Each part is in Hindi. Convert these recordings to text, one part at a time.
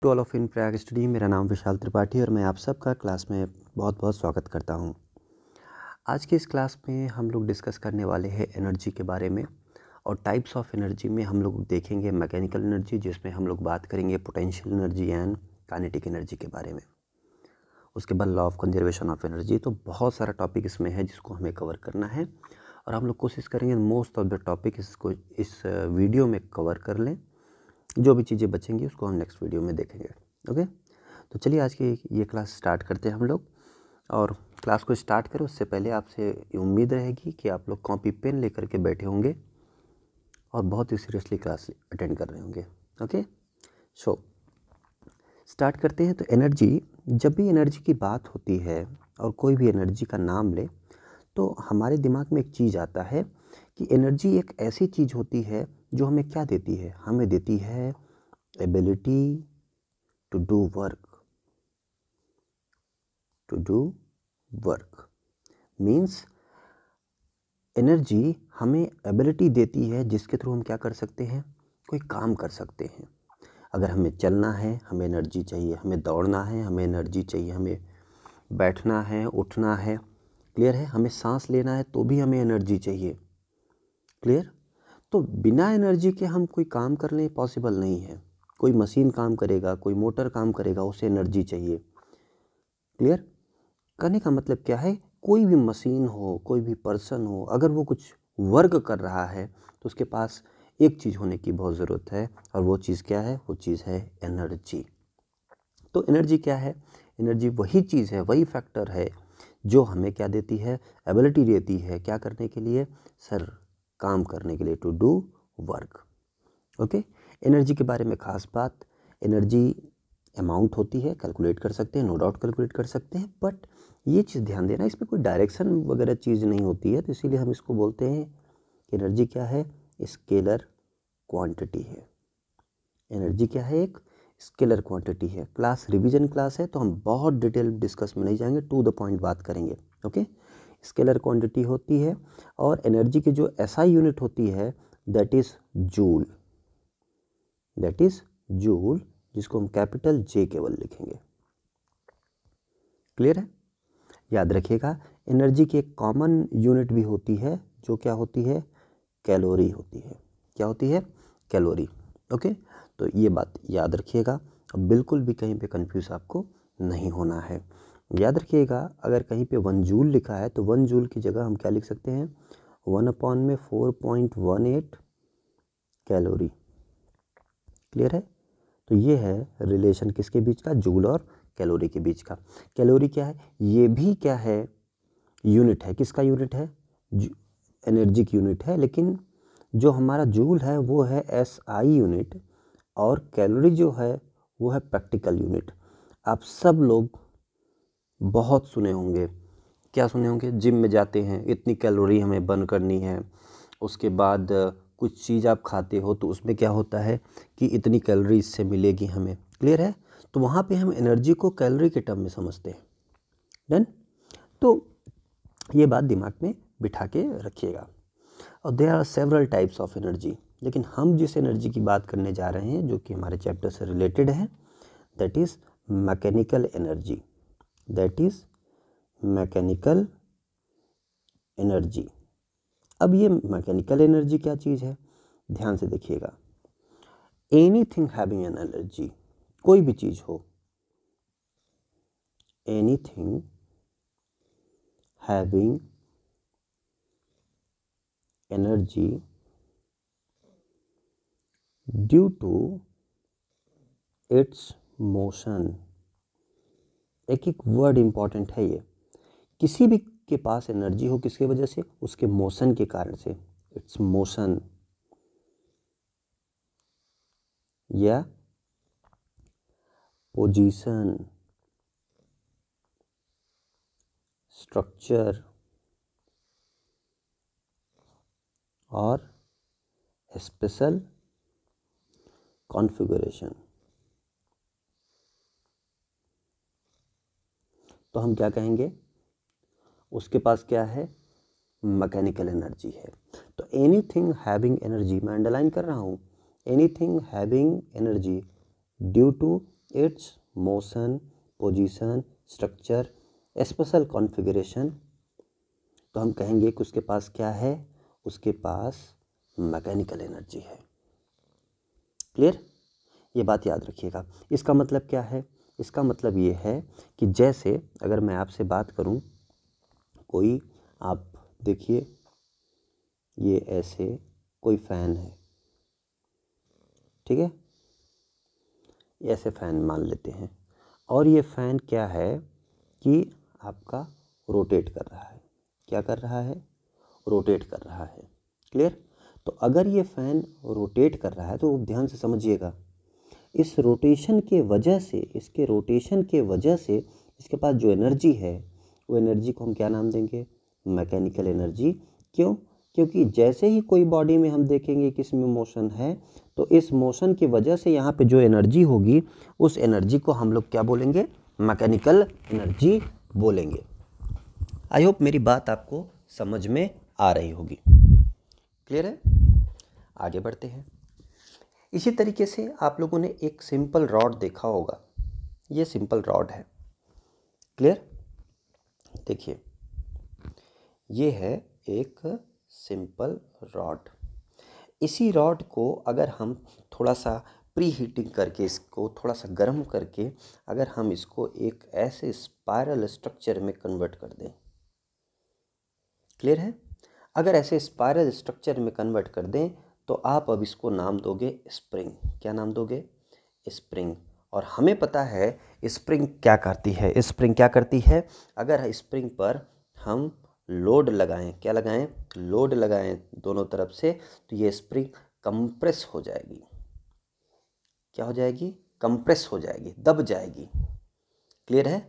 To all of in Prayag study. मेरा नाम विशाल त्रिपाठी और मैं आप सबका क्लास में बहुत बहुत स्वागत करता हूं। आज की इस क्लास में हम लोग डिस्कस करने वाले हैं एनर्जी के बारे में, और टाइप्स ऑफ एनर्जी में हम लोग देखेंगे मैकेनिकल एनर्जी, जिसमें हम लोग बात करेंगे potential energy and kinetic energy के बारे में। उसके बाद law of conservation of energy. तो बहुत सारा टॉपिक इसमें है जिसको हमें कवर करना है, और हम लोग कोशिश करेंगे मोस्ट ऑफ द टॉपिक इसको इस वीडियो में कवर कर लें। जो भी चीज़ें बचेंगी उसको हम नेक्स्ट वीडियो में देखेंगे। ओके, तो चलिए आज की ये क्लास स्टार्ट करते हैं हम लोग। और क्लास को स्टार्ट करें उससे पहले आपसे उम्मीद रहेगी कि आप लोग कॉपी पेन लेकर के बैठे होंगे और बहुत ही सीरियसली क्लास अटेंड कर रहे होंगे। ओके, सो स्टार्ट करते हैं। तो एनर्जी, जब भी एनर्जी की बात होती है और कोई भी एनर्जी का नाम ले तो हमारे दिमाग में एक चीज़ आता है कि एनर्जी एक ऐसी चीज़ होती है जो हमें क्या देती है। हमें देती है ability to do work. Means energy हमें एबिलिटी देती है जिसके थ्रू हम क्या कर सकते हैं, कोई काम कर सकते हैं। अगर हमें चलना है हमें एनर्जी चाहिए, हमें दौड़ना है हमें एनर्जी चाहिए, हमें बैठना है उठना है, क्लियर है, हमें सांस लेना है तो भी हमें एनर्जी चाहिए। क्लियर। तो बिना एनर्जी के हम कोई काम कर लें पॉसिबल नहीं है। कोई मशीन काम करेगा, कोई मोटर काम करेगा, उसे एनर्जी चाहिए। क्लियर। करने का मतलब क्या है, कोई भी मशीन हो, कोई भी पर्सन हो, अगर वो कुछ वर्क कर रहा है तो उसके पास एक चीज़ होने की बहुत ज़रूरत है, और वो चीज़ क्या है, वो चीज़ है एनर्जी। तो एनर्जी क्या है, एनर्जी वही चीज़ है, वही फैक्टर है जो हमें क्या देती है, एबिलिटी देती है क्या करने के लिए, सर काम करने के लिए, to do work. Okay, energy के बारे में खास बात, एनर्जी अमाउंट होती है, कैलकुलेट कर सकते हैं, नो डाउट कैलकुलेट कर सकते हैं, बट ये चीज़ ध्यान देना इसमें कोई डायरेक्शन वगैरह चीज़ नहीं होती है। तो इसीलिए हम इसको बोलते हैं कि एनर्जी क्या है, स्केलर क्वांटिटी है। एनर्जी क्या है, एक स्केलर क्वांटिटी है। क्लास रिवीजन क्लास है तो हम बहुत डिटेल डिस्कस में नहीं जाएंगे, टू द पॉइंट बात करेंगे। ओके, स्केलर क्वांटिटी होती है, और एनर्जी की जो एसआई यूनिट होती है दैट इज जूल, जिसको हम कैपिटल जे केवल लिखेंगे। क्लियर है। याद रखिएगा एनर्जी की एक कॉमन यूनिट भी होती है जो क्या होती है, कैलोरी होती है। क्या होती है, कैलोरी। ओके, तो ये बात याद रखिएगा, बिल्कुल भी कहीं पे कंफ्यूज आपको नहीं होना है। याद रखिएगा अगर कहीं पे 1 जूल लिखा है तो 1 जूल की जगह हम क्या लिख सकते हैं, 1/4.18 कैलोरी। क्लियर है। तो ये है रिलेशन किसके बीच का, जूल और कैलोरी के बीच का। कैलोरी क्या है, ये भी क्या है, यूनिट है। किसका यूनिट है, एनर्जी की यूनिट है, लेकिन जो हमारा जूल है वो है एसआई यूनिट, और कैलोरी जो है वो है प्रैक्टिकल यूनिट। आप सब लोग बहुत सुने होंगे, क्या सुने होंगे, जिम में जाते हैं इतनी कैलोरी हमें बर्न करनी है, उसके बाद कुछ चीज़ आप खाते हो तो उसमें क्या होता है कि इतनी कैलोरी इससे मिलेगी हमें। क्लियर है। तो वहाँ पे हम एनर्जी को कैलोरी के टर्म में समझते हैं। डन। तो ये बात दिमाग में बिठा के रखिएगा। और there are several types of energy, लेकिन हम जिस एनर्जी की बात करने जा रहे हैं जो कि हमारे चैप्टर से रिलेटेड है दैट इज़ मैकेनिकल एनर्जी। अब ये मैकेनिकल एनर्जी क्या चीज़ है, ध्यान से देखिएगा। एनीथिंग हैविंग एन एनर्जी, कोई भी चीज़ हो, anything having energy due to its motion. एक एक वर्ड इंपॉर्टेंट है ये। किसी भी के पास एनर्जी हो किसकी वजह से, उसके मोशन के कारण से, इट्स मोशन या पोजीशन, स्ट्रक्चर और स्पेशल कॉन्फ़िगरेशन। तो हम क्या कहेंगे, उसके पास क्या है, मैकेनिकल एनर्जी है। तो एनीथिंग हैविंग एनर्जी, मैं अंडरलाइन कर रहा हूँ, anything having energy due to its motion, position, structure, special configuration, तो हम कहेंगे कि उसके पास क्या है, उसके पास मैकेनिकल एनर्जी है। क्लियर? ये बात याद रखिएगा। इसका मतलब क्या है? इसका मतलब ये है कि जैसे अगर मैं आपसे बात करूं, कोई आप देखिए, ये ऐसे कोई फ़ैन है, ठीक है, ऐसे फ़ैन मान लेते हैं, और ये फ़ैन क्या है कि आपका रोटेट कर रहा है। क्या कर रहा है? रोटेट कर रहा है। क्लियर? तो अगर ये फ़ैन रोटेट कर रहा है तो ध्यान से समझिएगा, इस रोटेशन के वजह से, इसके रोटेशन के वजह से इसके पास जो एनर्जी है, वो एनर्जी को हम क्या नाम देंगे? Mechanical energy. क्यों? क्योंकि जैसे ही कोई बॉडी में हम देखेंगे कि इसमें मोशन है, तो इस मोशन की वजह से यहाँ पे जो एनर्जी होगी, उस एनर्जी को हम लोग क्या बोलेंगे? मैकेनिकल एनर्जी बोलेंगे। आई होप मेरी बात आपको समझ में आ रही होगी। क्लियर है? आगे बढ़ते हैं। इसी तरीके से आप लोगों ने एक सिंपल रॉड देखा होगा। ये सिंपल रॉड है। क्लियर? देखिए, ये है एक सिंपल रॉड। इसी रॉड को अगर हम थोड़ा सा प्री हीटिंग करके, इसको थोड़ा सा गर्म करके, अगर हम इसको एक ऐसे स्पाइरल स्ट्रक्चर में कन्वर्ट कर दें, क्लियर है? अगर ऐसे स्पाइरल स्ट्रक्चर में कन्वर्ट कर दें, तो आप अब इसको नाम दोगे स्प्रिंग। क्या नाम दोगे? स्प्रिंग। और हमें पता है स्प्रिंग क्या करती है। स्प्रिंग क्या करती है? अगर स्प्रिंग पर हम लोड लगाएं, क्या लगाएं? लोड लगाएं दोनों तरफ से, तो ये स्प्रिंग कंप्रेस हो जाएगी। क्या हो जाएगी? कंप्रेस हो जाएगी, दब जाएगी। क्लियर है?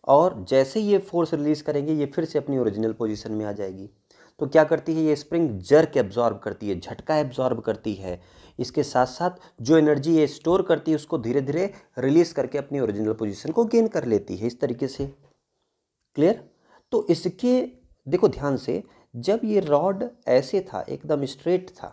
और जैसे ये फोर्स रिलीज करेंगे, ये फिर से अपनी ओरिजिनल पोजीशन में आ जाएगी। तो क्या करती है ये स्प्रिंग? जर्क एब्जॉर्ब करती है, झटका एब्जॉर्ब करती है। इसके साथ साथ जो एनर्जी ये स्टोर करती है, उसको धीरे धीरे रिलीज करके अपनी ओरिजिनल पोजीशन को गेन कर लेती है, इस तरीके से। क्लियर? तो इसके देखो ध्यान से, जब ये रॉड ऐसे था, एकदम स्ट्रेट था,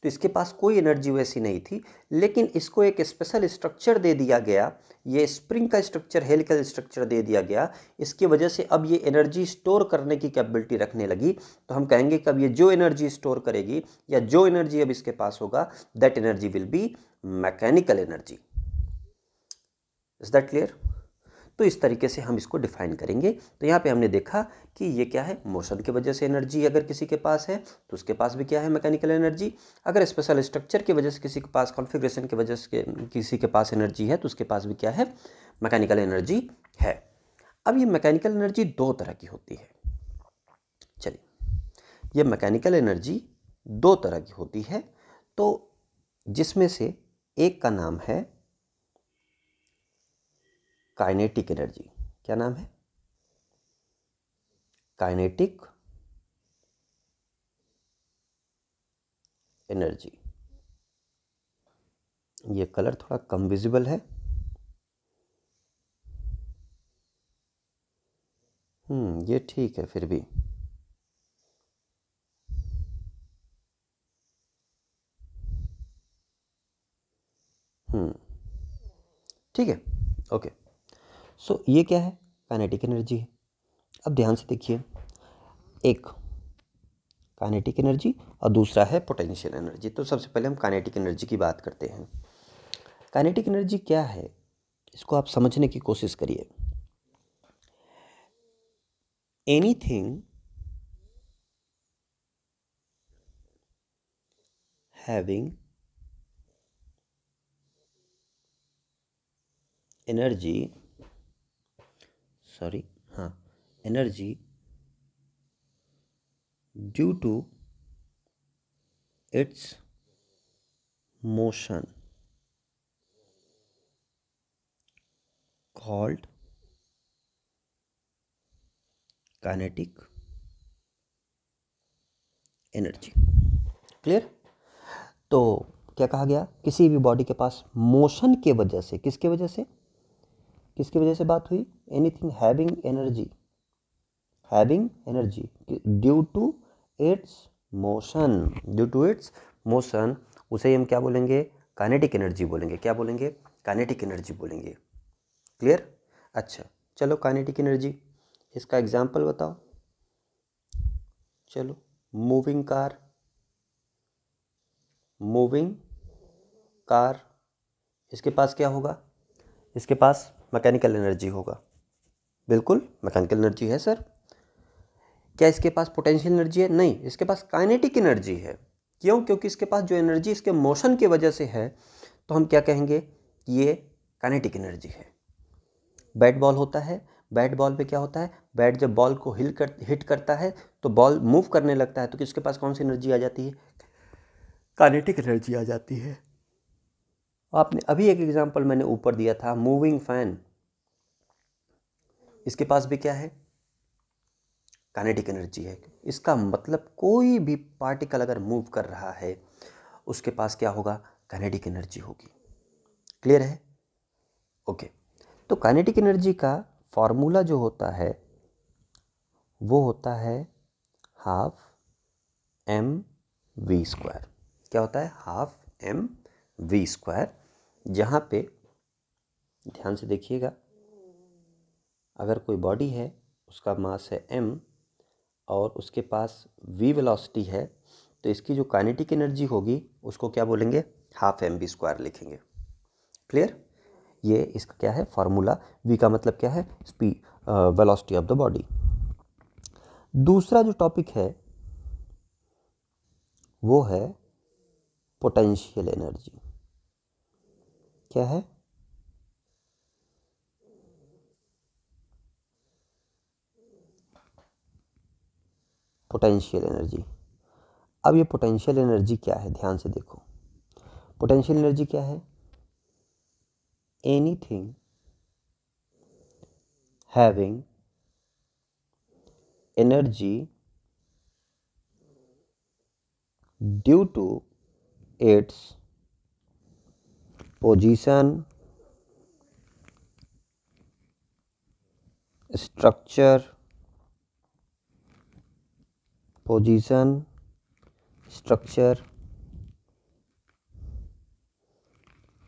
तो इसके पास कोई एनर्जी वैसी नहीं थी, लेकिन इसको एक स्पेशल स्ट्रक्चर दे दिया गया। ये स्प्रिंग का स्ट्रक्चर, हेलिकल स्ट्रक्चर दे दिया गया। इसकी वजह से अब ये एनर्जी स्टोर करने की कैपेबिलिटी रखने लगी। तो हम कहेंगे कि अब ये जो एनर्जी स्टोर करेगी, या जो एनर्जी अब इसके पास होगा, that energy will be mechanical energy. Is that clear? तो इस तरीके से हम इसको डिफाइन करेंगे। तो यहाँ पे हमने देखा कि ये क्या है? मोशन की वजह से एनर्जी अगर किसी के पास है, तो उसके पास भी क्या है? Mechanical energy. अगर स्पेशल स्ट्रक्चर की वजह से किसी के पास, कॉन्फ़िगरेशन की वजह से किसी के पास एनर्जी है, तो उसके पास भी क्या है? मैकेनिकल एनर्जी है। अब ये मैकेनिकल एनर्जी दो तरह की होती है। चलिए, ये मैकेनिकल एनर्जी दो तरह की होती है, तो जिसमें से एक का नाम है काइनेटिक एनर्जी। क्या नाम है? Kinetic energy. ये कलर थोड़ा कम विजिबल है। ये ठीक है फिर भी। ठीक है, ओके। सो ये क्या है? काइनेटिक एनर्जी है। अब ध्यान से देखिए, एक काइनेटिक एनर्जी और दूसरा है पोटेंशियल एनर्जी। तो सबसे पहले हम काइनेटिक एनर्जी की बात करते हैं। काइनेटिक एनर्जी क्या है, इसको आप समझने की कोशिश करिए। Anything having energy, energy due to its motion called kinetic energy. Clear? तो क्या कहा गया? किसी भी बॉडी के पास मोशन के वजह से, किसके वजह से, किसकी वजह से बात हुई? Anything having energy, having energy due to its motion, due to its motion, उसे हम क्या बोलेंगे? काइनेटिक एनर्जी बोलेंगे। क्या बोलेंगे? काइनेटिक एनर्जी बोलेंगे। क्लियर? अच्छा चलो, काइनेटिक एनर्जी, इसका एग्जाम्पल बताओ। चलो, मूविंग कार, इसके पास क्या होगा? इसके पास मैकेनिकल एनर्जी होगा। बिल्कुल मैकेनिकल एनर्जी है सर। क्या इसके पास पोटेंशियल एनर्जी है? नहीं, इसके पास काइनेटिक एनर्जी है। क्यों? क्योंकि इसके पास जो एनर्जी इसके मोशन की वजह से है, तो हम क्या कहेंगे? ये काइनेटिक एनर्जी है। बैट बॉल होता है, बैट बॉल पे क्या होता है? बैट जब बॉल को हिट करता है तो बॉल मूव करने लगता है, तो किसके पास कौन सी एनर्जी आ जाती है? काइनेटिक एनर्जी आ जाती है। आपने अभी एक एग्जांपल मैंने ऊपर दिया था, मूविंग फैन, इसके पास भी क्या है? काइनेटिक एनर्जी है। इसका मतलब कोई भी पार्टिकल अगर मूव कर रहा है उसके पास क्या होगा? काइनेटिक एनर्जी होगी। क्लियर है? ओके। तो काइनेटिक एनर्जी का फॉर्मूला जो होता है वो होता है हाफ mv²। क्या होता है? Half mv²। जहाँ पे ध्यान से देखिएगा, अगर कोई बॉडी है उसका मास है m और उसके पास v वेलोसिटी है, तो इसकी जो काइनेटिक एनर्जी होगी उसको क्या बोलेंगे? हाफ mv² लिखेंगे। क्लियर? ये इसका क्या है? फॉर्मूला। v का मतलब क्या है? Speed, velocity of the body. दूसरा जो टॉपिक है वो है पोटेंशियल एनर्जी। क्या है? Potential energy. अब ये पोटेंशियल एनर्जी क्या है? ध्यान से देखो, पोटेंशियल एनर्जी क्या है? Anything having energy due to its position, structure,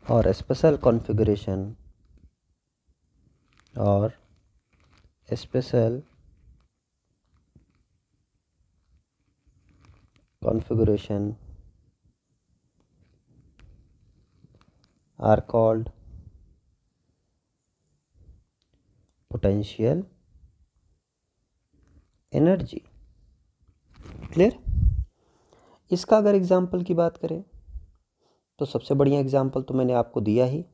और spatial configuration are called potential energy। Clear? इसका अगर एग्जाम्पल की बात करें तो सबसे बढ़िया एग्जाम्पल तो मैंने आपको दिया ही,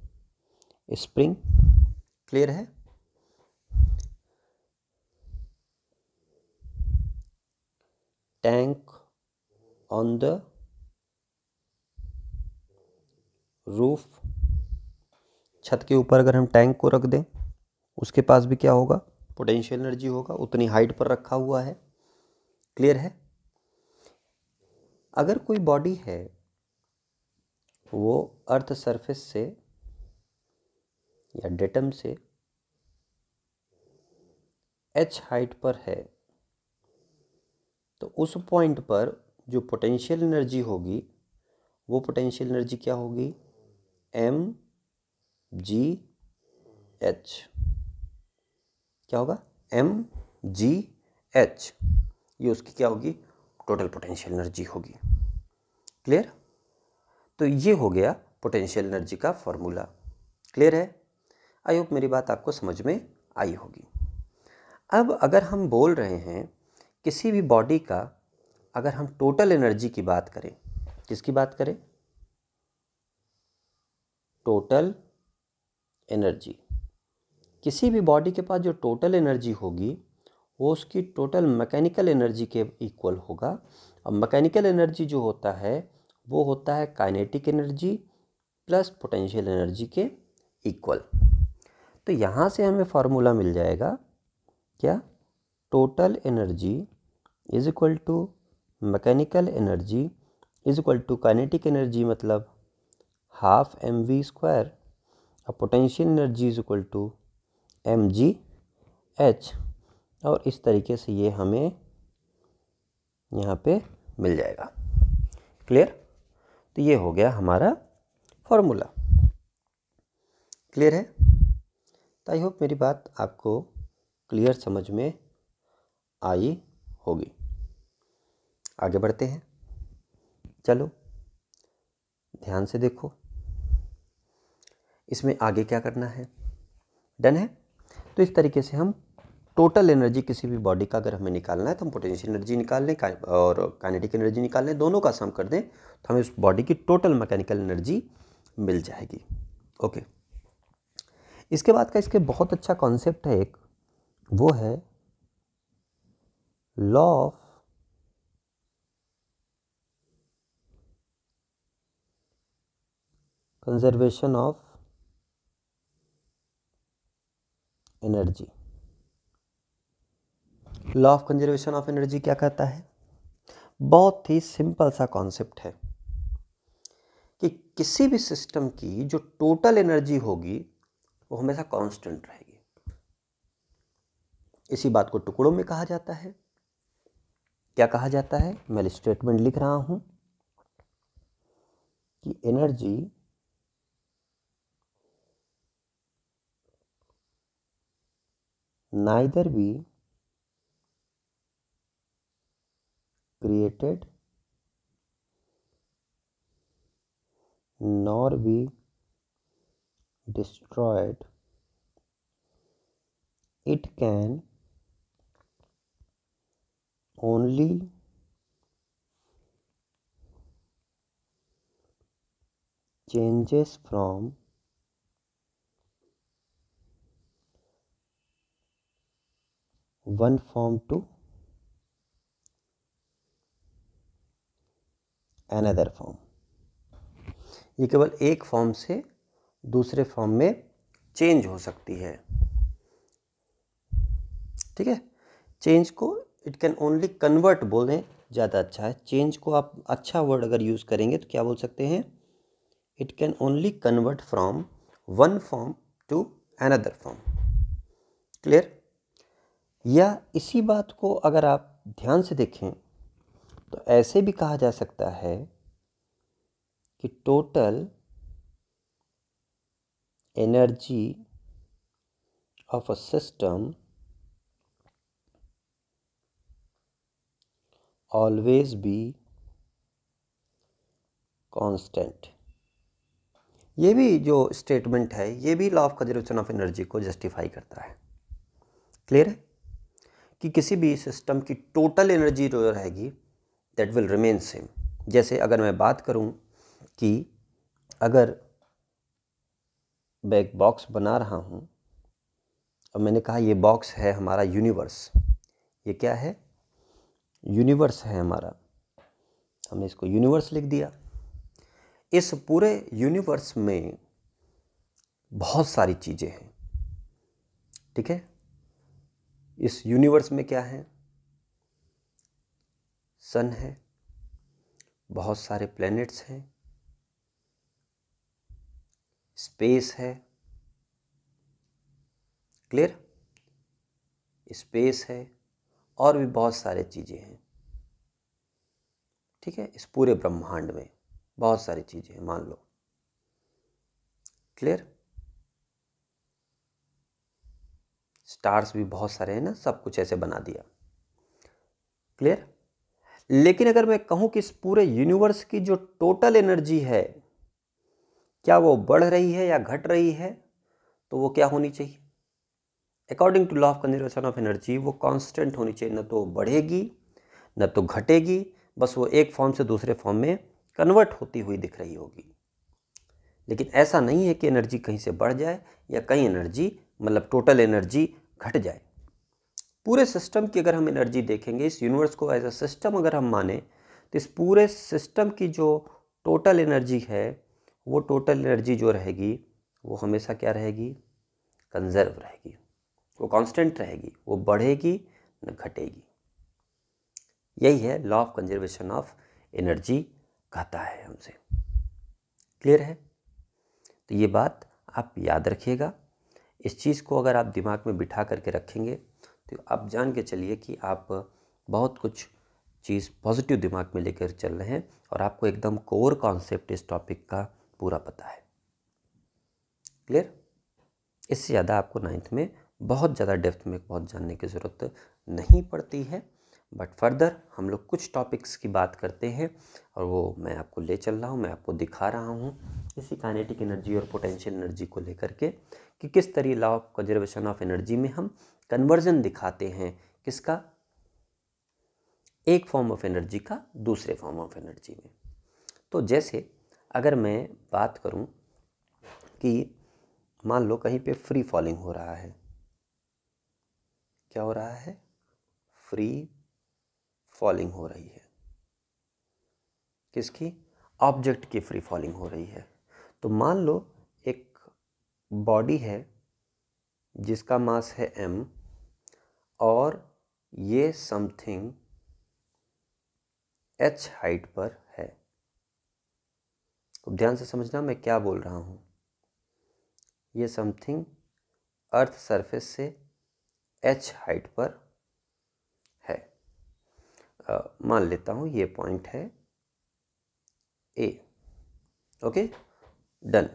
स्प्रिंग। क्लियर है? टैंक ऑन द रूफ, छत के ऊपर अगर हम टैंक को रख दें उसके पास भी क्या होगा? पोटेंशियल एनर्जी होगा, उतनी हाइट पर रखा हुआ है। क्लियर है? अगर कोई बॉडी है वो अर्थ सरफेस से या डेटम से h हाइट पर है, तो उस पॉइंट पर जो पोटेंशियल एनर्जी होगी वो पोटेंशियल एनर्जी क्या होगी? mgh। क्या होगा? mgh। ये उसकी क्या होगी? टोटल पोटेंशियल एनर्जी होगी। क्लियर? तो ये हो गया पोटेंशियल एनर्जी का फॉर्मूला। क्लियर है? आई होप मेरी बात आपको समझ में आई होगी। अब अगर हम बोल रहे हैं किसी भी बॉडी का, अगर हम टोटल एनर्जी की बात करें, किसकी बात करें? Total energy. किसी भी बॉडी के पास जो टोटल एनर्जी होगी वो उसकी टोटल मैकेनिकल एनर्जी के इक्वल होगा। अब मैकेनिकल एनर्जी जो होता है वो होता है kinetic energy plus potential energy के इक्वल। तो यहाँ से हमें फार्मूला मिल जाएगा क्या? Total energy is equal to mechanical energy is equal to kinetic energy, मतलब हाफ mv², और potential energy is equal to mgh। और इस तरीके से ये हमें यहाँ पे मिल जाएगा। क्लियर? तो ये हो गया हमारा फॉर्मूला। क्लियर है? तो आई होप मेरी बात आपको क्लियर समझ में आई होगी। आगे बढ़ते हैं, चलो ध्यान से देखो इसमें आगे क्या करना है। डन है? तो इस तरीके से हम टोटल एनर्जी किसी भी बॉडी का अगर हमें निकालना है तो हम पोटेंशियल एनर्जी निकाल लें और काइनेटिक एनर्जी निकाल लें, दोनों का सम कर दें तो हमें उस बॉडी की टोटल मैकेनिकल एनर्जी मिल जाएगी। ओके, इसके बाद का इसके बहुत अच्छा कॉन्सेप्ट है एक, वो है law of conservation of energy. Law of conservation of energy क्या कहता है? बहुत ही सिंपल सा कॉन्सेप्ट है कि किसी भी सिस्टम की जो टोटल एनर्जी होगी वो हमेशा कांस्टेंट रहेगी। इसी बात को टुकड़ों में कहा जाता है। क्या कहा जाता है? मैं स्टेटमेंट लिख रहा हूं कि energy neither be created nor be destroyed. It can only changes from one form to another form। ये केवल एक फॉर्म से दूसरे फॉर्म में चेंज हो सकती है। ठीक है, चेंज को इट कैन ओनली कन्वर्ट बोलें ज़्यादा अच्छा है। चेंज को आप अच्छा वर्ड अगर यूज़ करेंगे तो क्या बोल सकते हैं? It can only convert from one form to another form. Clear? या इसी बात को अगर आप ध्यान से देखें तो ऐसे भी कहा जा सकता है कि total energy of a system always be constant. ये भी जो स्टेटमेंट है ये भी law of conservation of energy को जस्टिफाई करता है। क्लियर है? कि किसी भी सिस्टम की टोटल एनर्जी जो रहेगी दैट विल रिमेन सेम। जैसे अगर मैं बात करूं कि अगर मैं एक बॉक्स बना रहा हूं और मैंने कहा ये बॉक्स है हमारा यूनिवर्स। ये क्या है? यूनिवर्स है हमारा। हमने इसको यूनिवर्स लिख दिया। इस पूरे यूनिवर्स में बहुत सारी चीज़ें हैं। ठीक है, इस यूनिवर्स में क्या है? सन है, बहुत सारे प्लैनेट्स हैं, स्पेस है। क्लियर? स्पेस है और भी बहुत सारे चीज़ें हैं। ठीक है, इस पूरे ब्रह्मांड में बहुत सारी चीज़ें हैं मान लो। क्लियर? स्टार्स भी बहुत सारे हैं ना, सब कुछ ऐसे बना दिया। क्लियर? लेकिन अगर मैं कहूं कि इस पूरे यूनिवर्स की जो टोटल एनर्जी है क्या वो बढ़ रही है या घट रही है, तो वो क्या होनी चाहिए? According to law of conservation of energy वो कांस्टेंट होनी चाहिए, न तो बढ़ेगी न तो घटेगी, बस वो एक फॉर्म से दूसरे फॉर्म में कन्वर्ट होती हुई दिख रही होगी। लेकिन ऐसा नहीं है कि एनर्जी कहीं से बढ़ जाए या कहीं एनर्जी मतलब टोटल एनर्जी घट जाए। पूरे सिस्टम की अगर हम एनर्जी देखेंगे, इस यूनिवर्स को एज अ सिस्टम अगर हम माने, तो इस पूरे सिस्टम की जो टोटल एनर्जी है वो टोटल एनर्जी जो रहेगी वो हमेशा क्या रहेगी? कंजर्व रहेगी, वो कांस्टेंट रहेगी, वो बढ़ेगी न घटेगी। यही है law of conservation of energy कहता है हमसे। क्लियर है? तो ये बात आप याद रखिएगा। इस चीज़ को अगर आप दिमाग में बिठा करके रखेंगे तो आप जान के चलिए कि आप बहुत कुछ चीज़ पॉजिटिव दिमाग में लेकर चल रहे हैं और आपको एकदम कोर कॉन्सेप्ट इस टॉपिक का पूरा पता है। क्लियर? इससे ज़्यादा आपको 9th में बहुत ज़्यादा डेप्थ में बहुत जानने की ज़रूरत नहीं पड़ती है, बट फर्दर हम लोग कुछ टॉपिक्स की बात करते हैं और वो मैं आपको ले चल रहा हूँ, मैं आपको दिखा रहा हूँ इसी काइनेटिक एनर्जी और पोटेंशियल एनर्जी को लेकर के कि किस तरह law of conservation of energy में हम कन्वर्जन दिखाते हैं, किसका, एक फॉर्म ऑफ एनर्जी का दूसरे फॉर्म ऑफ एनर्जी में। तो जैसे अगर मैं बात करूं कि मान लो कहीं पे फ्री फॉलिंग हो रहा है, क्या हो रहा है, फ्री फॉलिंग हो रही है, किसकी, ऑब्जेक्ट की फ्री फॉलिंग हो रही है। तो मान लो एक बॉडी है जिसका मास है m और ये समथिंग h हाइट पर है। तो ध्यान से समझना मैं क्या बोल रहा हूँ। ये समथिंग अर्थ सरफेस से h हाइट पर है। मान लेता हूँ ये पॉइंट है A। ओके, डन,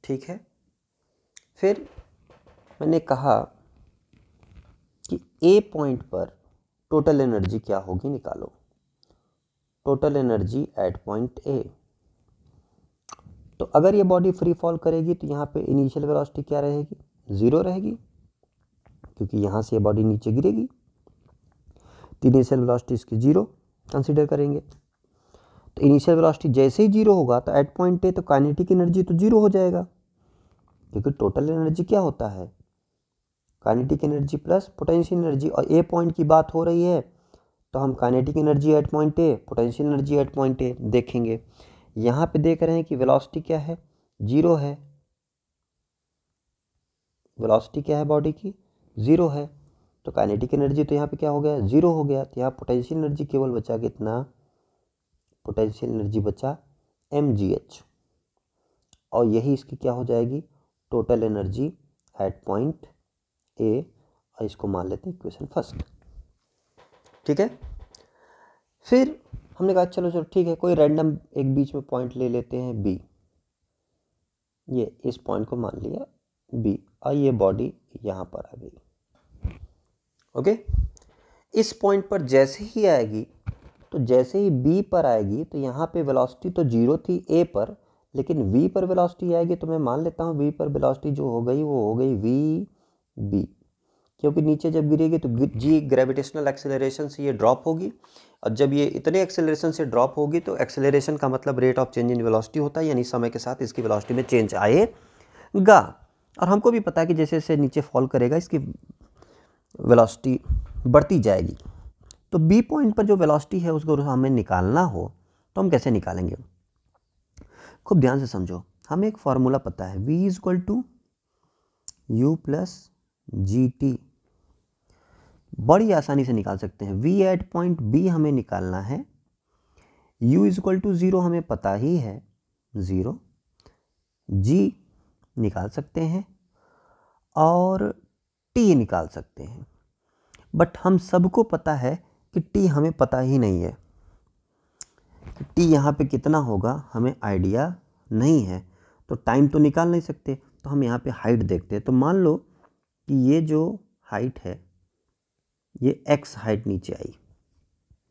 ठीक है। फिर मैंने कहा कि A पॉइंट पर टोटल एनर्जी क्या होगी, निकालो total energy at point A। तो अगर ये बॉडी फ्री फॉल करेगी तो यहाँ पे इनिशियल वेलोसिटी क्या रहेगी, 0 रहेगी, क्योंकि यहाँ से ये बॉडी नीचे गिरेगी। तो इनिशियल वेलोसिटी इसकी 0 कंसीडर करेंगे। तो इनिशियल वेलोसिटी जैसे ही 0 होगा तो एट पॉइंट A तो काइनेटिक एनर्जी तो 0 हो जाएगा, क्योंकि टोटल एनर्जी क्या होता है, kinetic energy plus potential energy. और A पॉइंट की बात हो रही है तो हम kinetic energy at point A, potential energy at point A देखेंगे। यहाँ पे देख रहे हैं कि वेलोसिटी क्या है, 0 है। वेलोसिटी क्या है बॉडी की, 0 है। तो काइनेटिक एनर्जी तो यहाँ पे क्या हो गया, 0 हो गया। तो यहाँ पोटेंशियल एनर्जी केवल बचा कितना, पोटेंशियल एनर्जी बचा mgh, और यही इसकी क्या हो जाएगी, total energy at point A। और इसको मान लेते हैं इक्वेशन फर्स्ट, ठीक है। फिर हमने कहा चलो ठीक है, कोई रैंडम एक बीच में पॉइंट ले लेते हैं B। ये इस पॉइंट को मान लिया B और ये बॉडी यहाँ पर आ गई। ओके, इस पॉइंट पर जैसे ही आएगी, तो जैसे ही B पर आएगी तो यहाँ पे वेलोसिटी तो 0 थी A पर, लेकिन V पर वेलोसिटी आएगी तो मैं मान लेता हूँ V पर वेलोसिटी जो हो गई वो हो गई VB, क्योंकि नीचे जब गिरेगी तो G ग्रेविटेशनल एक्सेलरेशन से ये ड्रॉप होगी, और जब ये इतने एक्सेलरेशन से ड्रॉप होगी तो एक्सेलरेशन का मतलब rate of change in velocity होता है, यानी समय के साथ इसकी वेलोसिटी में चेंज आएगा। और हमको भी पता है कि जैसे जैसे नीचे फॉल करेगा इसकी वेलोसिटी बढ़ती जाएगी। तो B पॉइंट पर जो वेलोसिटी है उसको हमें निकालना हो तो हम कैसे निकालेंगे, खूब ध्यान से समझो। हमें एक फॉर्मूला पता है, V equal to U plus GT, बड़ी आसानी से निकाल सकते हैं। V एट पॉइंट B हमें निकालना है, U इक्वल टू 0 हमें पता ही है 0, G निकाल सकते हैं और T निकाल सकते हैं। बट हम सबको पता है कि T हमें पता ही नहीं है, T यहाँ पे कितना होगा हमें आइडिया नहीं है। तो टाइम तो निकाल नहीं सकते, तो हम यहाँ पे हाइट देखते हैं। तो मान लो कि ये जो हाइट है ये x हाइट नीचे आई,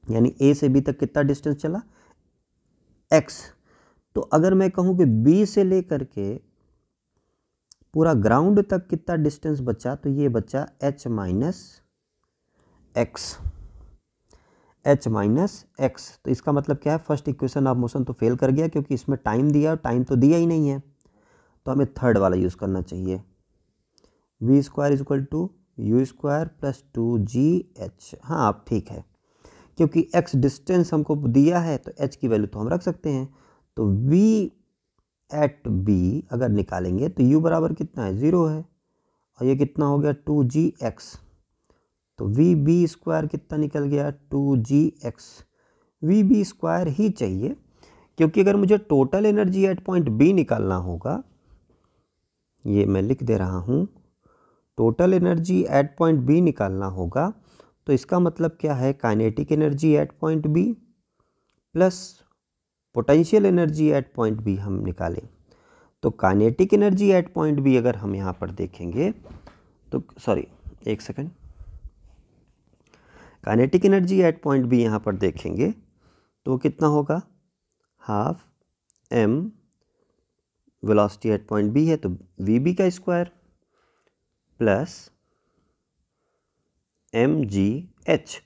यानी A से B तक कितना डिस्टेंस चला, x। तो अगर मैं कहूँ कि B से लेकर के पूरा ग्राउंड तक कितना डिस्टेंस बचा, तो ये बचा h minus x, h minus x. तो इसका मतलब क्या है, फर्स्ट इक्वेशन ऑफ मोशन तो फेल कर गया, क्योंकि इसमें टाइम दिया, टाइम तो दिया ही नहीं है। तो हमें थर्ड वाला यूज़ करना चाहिए, v square equal to U square plus 2gh। हाँ आप ठीक है, क्योंकि x डिस्टेंस हमको दिया है तो h की वैल्यू तो हम रख सकते हैं। तो v एट b अगर निकालेंगे तो u बराबर कितना है, 0 है, और ये कितना हो गया 2gx। तो vb स्क्वायर कितना निकल गया, 2gx। vb स्क्वायर ही चाहिए, क्योंकि अगर मुझे total energy at point B निकालना होगा, ये मैं लिख दे रहा हूँ, total energy at point B निकालना होगा, तो इसका मतलब क्या है, kinetic energy at point B plus potential energy at point B हम निकालें तो kinetic energy at point B अगर हम यहाँ पर देखेंगे तो सॉरी एक second, kinetic energy at point B यहाँ पर देखेंगे तो कितना होगा, half m velocity at point B है तो वी बी का स्क्वायर प्लस mgh।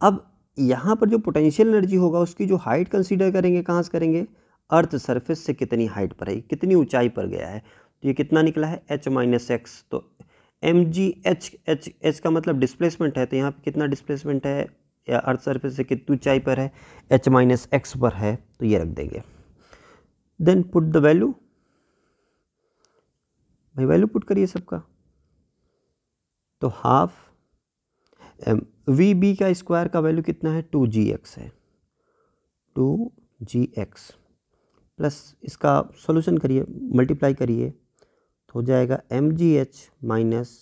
अब यहाँ पर जो पोटेंशियल एनर्जी होगा उसकी जो हाइट कंसीडर करेंगे, कहाँ से करेंगे, अर्थ सरफेस से कितनी हाइट पर है, कितनी ऊंचाई पर गया है, तो ये कितना निकला है h माइनस एक्स। तो mgh का मतलब डिस्प्लेसमेंट है, तो यहाँ पे कितना डिस्प्लेसमेंट है या अर्थ सरफेस से कितनी ऊंचाई पर है, h माइनस एक्स पर है, तो ये रख देंगे। देन पुट द वैल्यू, भाई वैल्यू पुट करिए सबका, तो हाफ वी बी का स्क्वायर का वैल्यू कितना है 2gx है, 2gx प्लस इसका सॉल्यूशन करिए, मल्टीप्लाई करिए तो हो जाएगा mgh माइनस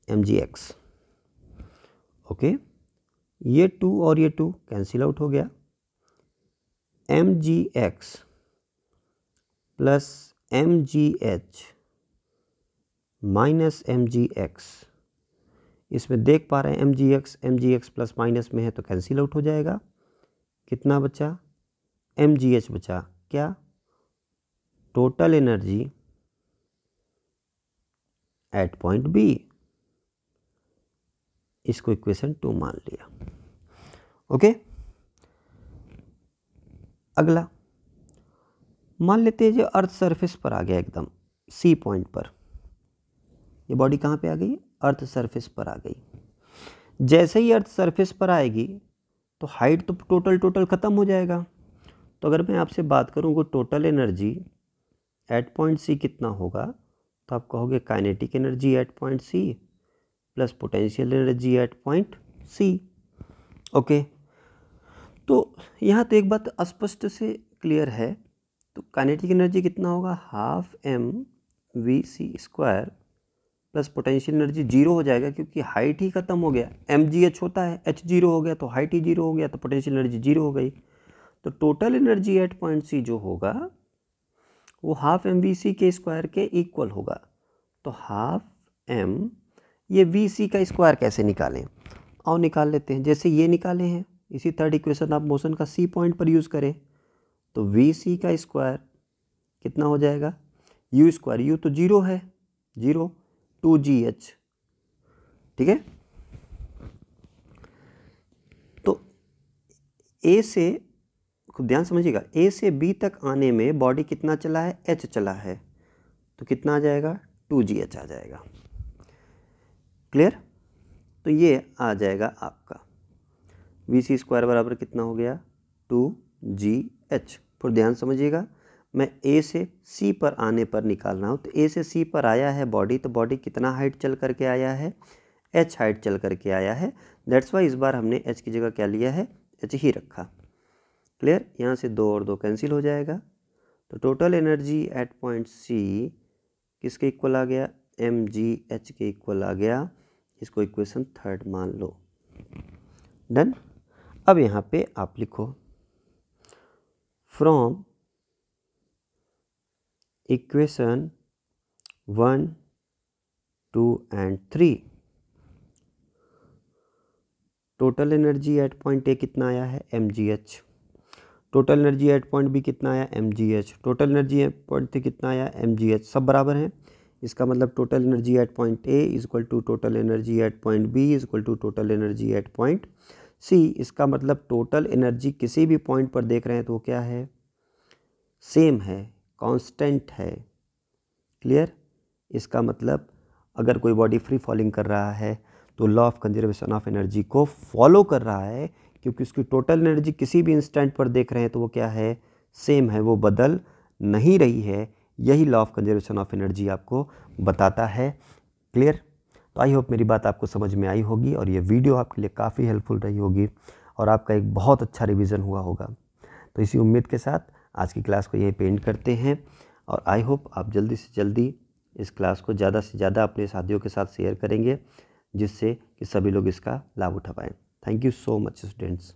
mgx। ओके, ये 2 और ये 2 कैंसिल आउट हो गया, mgx plus mgh minus mgx, इसमें देख पा रहे हैं mgx प्लस माइनस में है तो कैंसिल आउट हो जाएगा। कितना बचा, mgh बचा, क्या, total energy at point B, इसको इक्वेशन 2 मान लिया। ओके, अगला मान लेते हैं जो अर्थ सरफेस पर आ गया एकदम सी पॉइंट पर, ये बॉडी कहाँ पे आ गई, अर्थ सरफेस पर आ गई। जैसे ही अर्थ सरफेस पर आएगी तो हाइट तो टोटल ख़त्म हो जाएगा। तो अगर मैं आपसे बात करूँ वो total energy at point C कितना होगा, तो आप कहोगे kinetic energy at point C plus potential energy at point C. Okay, तो यहाँ तो एक बात स्पष्ट से क्लियर है, तो काइनेटिक एनर्जी कितना होगा, half m V C square plus potential energy zero हो जाएगा क्योंकि हाइट ही खत्म हो गया, mgh होता है, h जीरो हो गया तो हाइट ही जीरो हो गया तो पोटेंशियल एनर्जी जीरो हो गई। तो total energy at point C जो होगा वो हाफ एम वी सी के स्क्वायर के इक्वल होगा। तो हाफ m, ये वी सी का स्क्वायर कैसे निकालें, और निकाल लेते हैं। जैसे ये निकाले हैं, इसी थर्ड इक्वेशन आप मोशन का सी पॉइंट पर यूज़ करें तो वी सी का स्क्वायर कितना हो जाएगा, यू स्क्वायर, यू तो जीरो है, जीरो, 2gh, ठीक है। तो ए से, खूब ध्यान समझिएगा, ए से बी तक आने में बॉडी कितना चला है, h चला है, तो कितना आ जाएगा, 2gh आ जाएगा। क्लियर, तो ये आ जाएगा आपका वी सी स्क्वायर बराबर कितना हो गया, 2gh। फिर ध्यान समझिएगा, मैं ए से सी पर आने पर निकाल रहा हूँ, तो ए से सी पर आया है बॉडी, तो बॉडी कितना हाइट चल करके आया है, h हाइट चल करके आया है। दैट्स वाई इस बार हमने h की जगह क्या लिया है, h ही रखा। क्लियर, यहाँ से 2 और 2 कैंसिल हो जाएगा। तो total energy at point C किसके इक्वल आ गया, mgh के इक्वल आ गया। इसको इक्वेशन थर्ड मान लो। डन। अब यहाँ पे आप लिखो from equation 1, 2 and 3 total energy at point A कितना आया है, mgh। Total energy at point B कितना आया, mgh। Total energy at point C कितना आया, mgh। सब बराबर हैं, इसका मतलब total energy at point A is equal to total energy at point B is equal to total energy at point C. इसका मतलब टोटल एनर्जी किसी भी पॉइंट पर देख रहे हैं तो वो क्या है, सेम है, कांस्टेंट है। क्लियर, इसका मतलब अगर कोई बॉडी फ्री फॉलिंग कर रहा है तो law of conservation of energy को फॉलो कर रहा है, क्योंकि उसकी टोटल एनर्जी किसी भी इंस्टेंट पर देख रहे हैं तो वो क्या है, सेम है, वो बदल नहीं रही है। यही law of conservation of energy आपको बताता है। क्लियर, तो आई होप मेरी बात आपको समझ में आई होगी और ये वीडियो आपके लिए काफ़ी हेल्पफुल रही होगी और आपका एक बहुत अच्छा रिवीजन हुआ होगा। तो इसी उम्मीद के साथ आज की क्लास को यहीं पे एंड करते हैं और आई होप आप जल्दी से जल्दी इस क्लास को ज़्यादा से ज़्यादा अपने साथियों के साथ शेयर करेंगे, जिससे कि सभी लोग इसका लाभ उठा पाएँ। Thank you so much students.